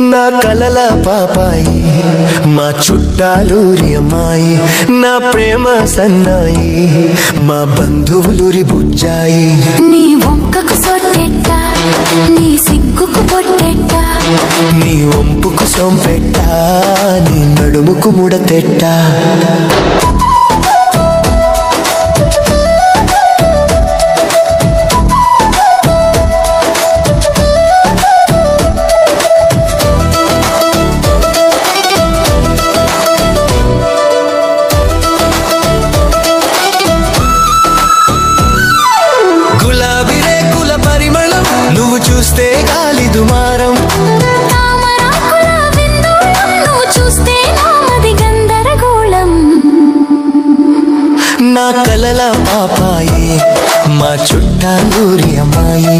నా కలల పాపాయి మా చుట్టాలూరి అమ్మాయి నా ప్రేమ సన్నాయి మా బంధువులూరి బుజ్జాయి నీ వంకకు సొట్టెట్ట నీ సిగ్గుకు పొట్టెట్ట నీ వంపుకు సొంపెట్ట నీ నడుముకు ముడతెట్ట చూస్తే గాలి దుమారం తామరాకుల విందోళం నువ్వు చూస్తే నామది గందరగోళం నా కలల పాపాయి మా చుట్టాలూరి అమ్మాయి